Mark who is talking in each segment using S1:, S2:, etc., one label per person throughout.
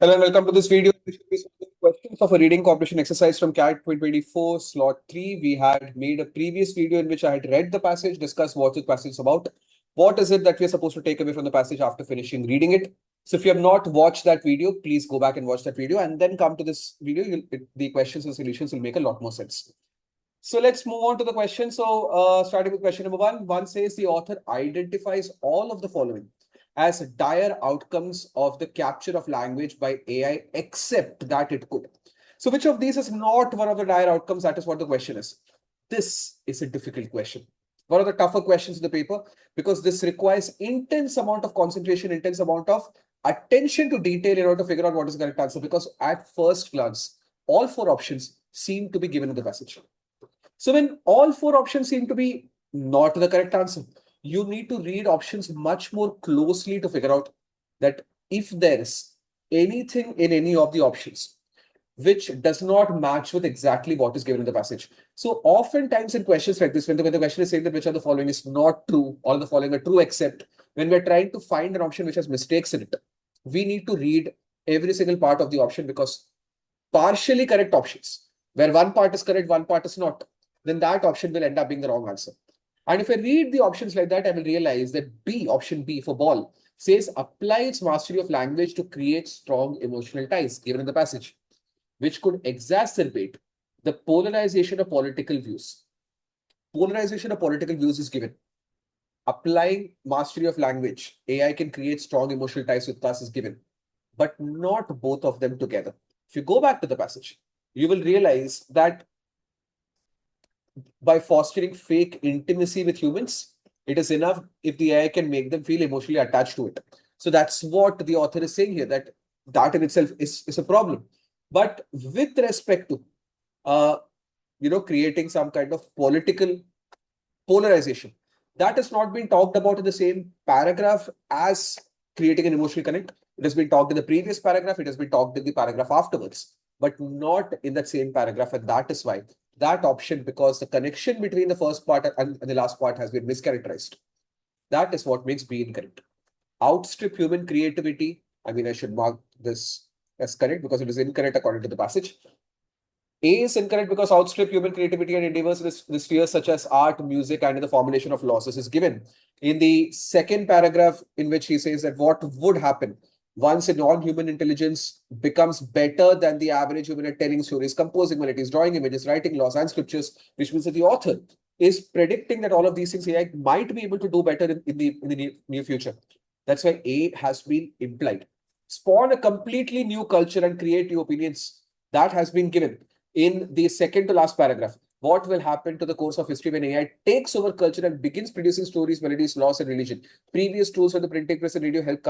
S1: Hello and welcome to this video. This will be some questions of a reading comprehension exercise from CAT 2024 slot 3. We had made a previous video in which I had read the passage, discussed what the passage is about. What is it that we are supposed to take away from the passage after finishing reading it? So if you have not watched that video, please go back and watch that video and then come to this video. The questions and solutions will make a lot more sense. So let's move on to the question. So starting with question number one, one says the author identifies all of the following as dire outcomes of the capture of language by AI, except that it could. So which of these is not one of the dire outcomes? That is what the question is. This is a difficult question. One of the tougher questions in the paper because this requires intense amount of concentration, intense amount of attention to detail in order to figure out what is the correct answer. Because at first glance, all four options seem to be given in the passage. So when all four options seem to be not the correct answer, you need to read options much more closely to figure out that if there is anything in any of the options which does not match with exactly what is given in the passage. So oftentimes in questions like this, when the question is saying that which of the following is not true, all of the following are true, except when we're trying to find an option which has mistakes in it, we need to read every single part of the option because partially correct options, where one part is correct, one part is not, then that option will end up being the wrong answer. And if I read the options like that, I will realize that B, option B for ball, says apply its mastery of language to create strong emotional ties, given in the passage, which could exacerbate the polarization of political views. Polarization of political views is given. Applying mastery of language, AI can create strong emotional ties with us is given, but not both of them together. If you go back to the passage, you will realize that by fostering fake intimacy with humans, it is enough if the AI can make them feel emotionally attached to it. So that's what the author is saying here, that that in itself is a problem. But with respect to uh, creating some kind of political polarization, that has not been talked about in the same paragraph as creating an emotional connect. It has been talked in the previous paragraph, it has been talked in the paragraph afterwards, but not in that same paragraph. And that is why that option, because the connection between the first part and the last part has been mischaracterized. That is what makes B incorrect. Outstrip human creativity. I mean, I should mark this as correct because it is incorrect according to the passage. A is incorrect because outstrip human creativity and endeavors in the spheres such as art, music, and in the formulation of laws. This is given in the second paragraph, in which he says that what would happen once a non-human intelligence becomes better than the average human at telling stories, composing melodies, drawing images, writing laws and scriptures, which means that the author is predicting that all of these things AI might be able to do better in the near future. That's why A has been implied. Spawn a completely new culture and create new opinions. That has been given in the second to last paragraph. What will happen to the course of history when AI takes over culture and begins producing stories, melodies, laws, and religion? Previous tools for the printing press and radio help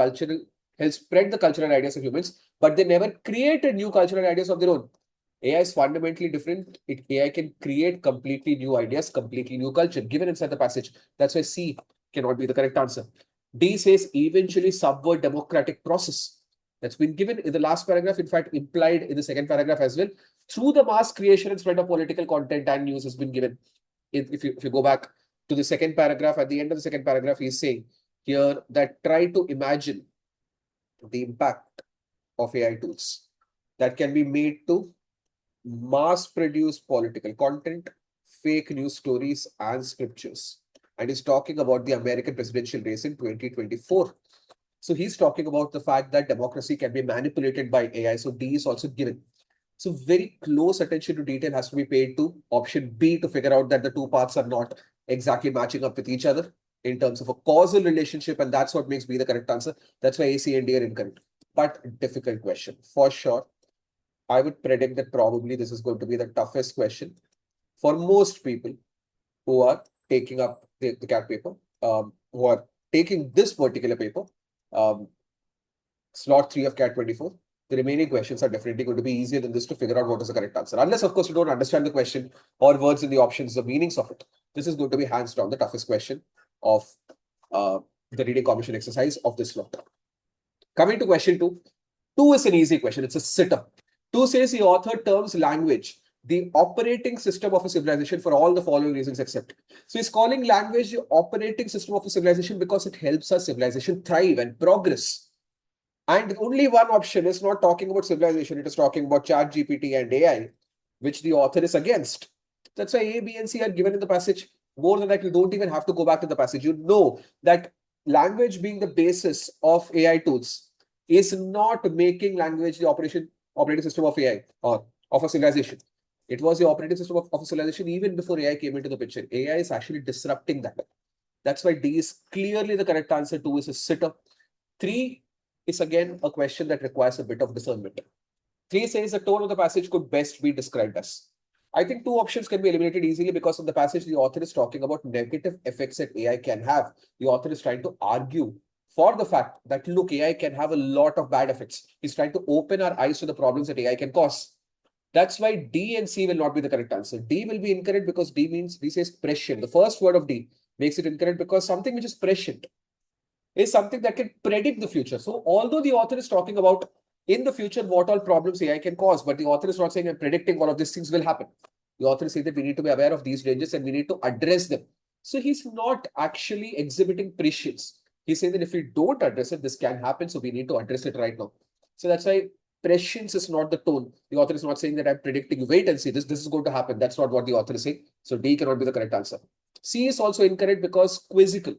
S1: spread the cultural ideas of humans, but they never created new cultural ideas of their own. AI is fundamentally different. AI can create completely new ideas, completely new culture, given inside the passage. That's why C cannot be the correct answer. D says eventually subvert democratic process. That's been given in the last paragraph, in fact, implied in the second paragraph as well. Through the mass creation and spread of political content and news has been given. If you go back to the second paragraph, at the end of the second paragraph, he's saying here that try to imagine the impact of AI tools that can be made to mass produce political content, fake news stories, and scriptures. And he's talking about the American presidential race in 2024. So he's talking about the fact that democracy can be manipulated by AI. So D is also given. So very close attention to detail has to be paid to option B to figure out that the two paths are not exactly matching up with each other in terms of a causal relationship. And that's what makes B the correct answer. That's why A, C, and D are incorrect. But difficult question. For sure, I would predict that probably this is going to be the toughest question for most people who are taking up the CAT paper, who are taking this particular paper, um, slot 3 of CAT 24. The remaining questions are definitely going to be easier than this to figure out what is the correct answer. Unless, of course, you don't understand the question or words in the options, the meanings of it. This is going to be hands down the toughest question of the reading comprehension exercise of this slot. Coming to question 2. 2 is an easy question. It's a sit-up. 2 says the author terms language the operating system of a civilization for all the following reasons except. So he's calling language the operating system of a civilization because it helps our civilization thrive and progress. And only one option is not talking about civilization, it is talking about chat GPT and AI, which the author is against. That's why A, B, and C are given in the passage. More than that, you don't even have to go back to the passage. You know that language being the basis of AI tools is not making language the operating system of AI or of a civilization. It was the operating system of a civilization even before AI came into the picture. AI is actually disrupting that. That's why D is clearly the correct answer. 2 is a sitter. 3 is again a question that requires a bit of discernment. 3 says the tone of the passage could best be described as. I think 2 options can be eliminated easily because of the passage the author is talking about negative effects that AI can have. The author is trying to argue for the fact that look, AI can have a lot of bad effects. He's trying to open our eyes to the problems that AI can cause. That's why D and C will not be the correct answer. D will be incorrect because D says prescient. The first word of D makes it incorrect because something which is prescient is something that can predict the future. So although the author is talking about in the future what all problems AI can cause, but the author is not saying I'm predicting all of these things will happen. The author is saying that we need to be aware of these dangers and we need to address them. So he's not actually exhibiting prescience. He's saying that if we don't address it, this can happen. So we need to address it right now. So that's why prescience is not the tone. The author is not saying that I'm predicting, wait and see, this is going to happen. That's not what the author is saying. So D cannot be the correct answer. C is also incorrect because quizzical.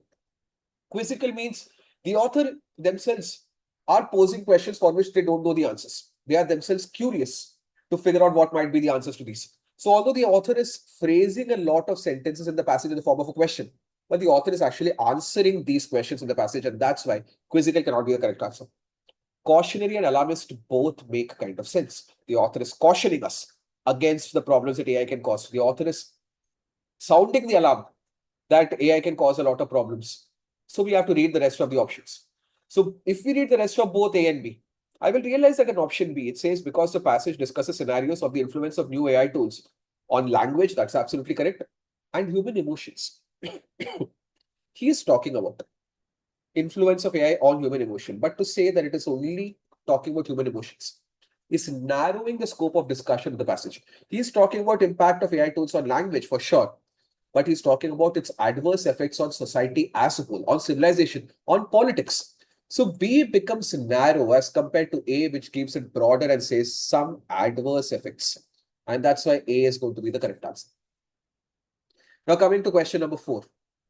S1: Quizzical means the author themselves are posing questions for which they don't know the answers. They are themselves curious to figure out what might be the answers to these. So, although the author is phrasing a lot of sentences in the passage in the form of a question, but the author is actually answering these questions in the passage, and that's why quizzical cannot be the correct answer. Cautionary and alarmist both make kind of sense. The author is cautioning us against the problems that AI can cause. The author is sounding the alarm that AI can cause a lot of problems. So we have to read the rest of the options. So if we read the rest of both A and B, I will realize that in option B, it says because the passage discusses scenarios of the influence of new AI tools on language, that's absolutely correct, and human emotions. He is talking about influence of AI on human emotion, but to say that it is only talking about human emotions is narrowing the scope of discussion of the passage. He is talking about impact of AI tools on language for sure, but he's talking about its adverse effects on society as a whole, on civilization, on politics. So B becomes narrow as compared to A, which keeps it broader and says some adverse effects. And that's why A is going to be the correct answer. Now coming to question number 4.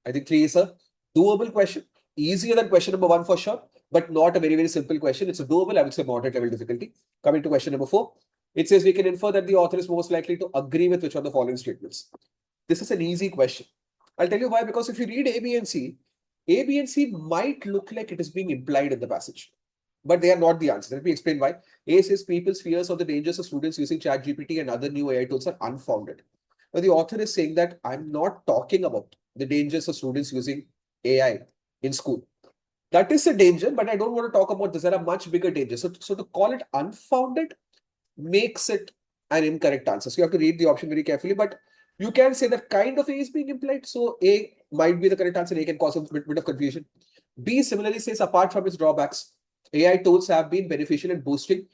S1: I think 3 is a doable question, easier than question number 1 for sure, but not a very, very simple question. It's a doable, I would say moderate level difficulty. Coming to question number 4, it says we can infer that the author is most likely to agree with which of the following statements. This is an easy question. I'll tell you why, because if you read A, B, and C, A, B, and C might look like it is being implied in the passage, but they are not the answer. Let me explain why. A says people's fears of the dangers of students using ChatGPT and other new AI tools are unfounded. Now, the author is saying that I'm not talking about the dangers of students using AI in school. That is a danger, but I don't want to talk about this. There are much bigger dangers. So to call it unfounded makes it an incorrect answer. So you have to read the option very carefully, but you can say that kind of A is being implied. So A might be the correct answer. A can cause a bit of confusion. B similarly says apart from its drawbacks, AI tools have been beneficial in boosting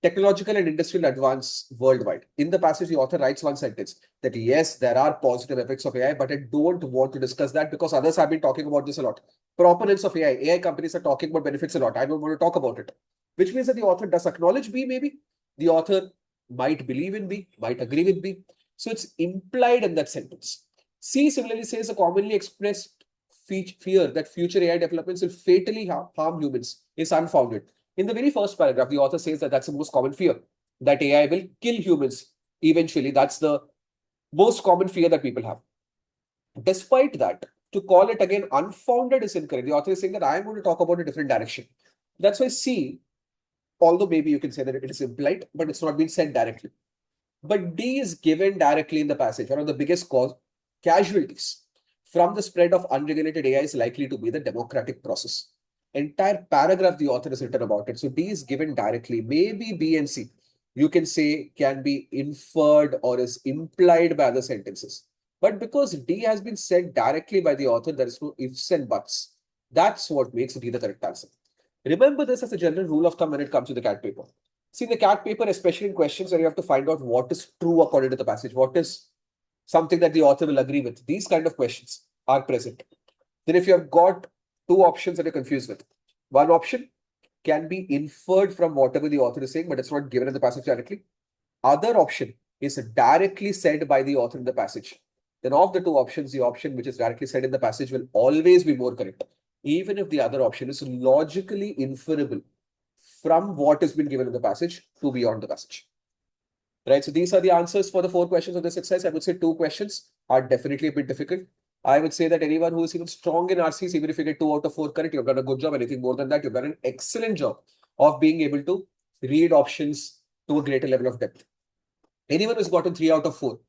S1: technological and industrial advance worldwide. In the passage, the author writes one sentence that yes, there are positive effects of AI, but I don't want to discuss that because others have been talking about this a lot. Proponents of AI companies are talking about benefits a lot. I don't want to talk about it, which means that the author does acknowledge B, maybe. The author might believe in B, might agree with B. So it's implied in that sentence. C similarly says a commonly expressed fear that future AI developments will fatally harm humans is unfounded. In the very first paragraph, the author says that that's the most common fear, that AI will kill humans eventually. That's the most common fear that people have. Despite that, to call it again unfounded is incorrect. The author is saying that I'm going to talk about a different direction. That's why C, although maybe you can say that it is implied, but it's not being said directly. But D is given directly in the passage. One of the biggest casualties from the spread of unregulated AI is likely to be the democratic process. Entire paragraph the author has written about it. So D is given directly. Maybe B and C, you can say, can be inferred or is implied by other sentences. But because D has been said directly by the author, there is no ifs and buts. That's what makes D the correct answer. Remember this as a general rule of thumb when it comes to the CAT paper. See, the CAT paper, especially in questions where you have to find out what is true according to the passage, what is something that the author will agree with. These kind of questions are present. Then if you have got two options that you're confused with, one option, can be inferred from whatever the author is saying, but it's not given in the passage directly. Other option is directly said by the author in the passage. Then of the two options, the option which is directly said in the passage will always be more correct, even if the other option is logically inferable from what has been given in the passage to beyond the passage. Right. So these are the answers for the 4 questions of this exercise. I would say 2 questions are definitely a bit difficult. I would say that anyone who is even strong in RCs, even if you get 2 out of 4 correct, you've done a good job. Anything more than that, you've done an excellent job of being able to read options to a greater level of depth. Anyone who's gotten 3 out of 4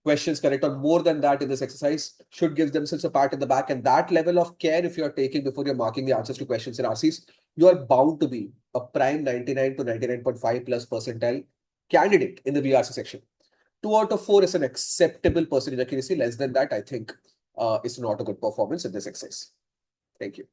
S1: questions correct or more than that in this exercise should give themselves a pat in the back. And that level of care, if you're taking before you're marking the answers to questions in RCs, you are bound to be a prime 99 to 99.5 plus percentile candidate in the VRC section. 2 out of 4 is an acceptable percentage accuracy. Less than that, I think, is not a good performance in this exercise. Thank you.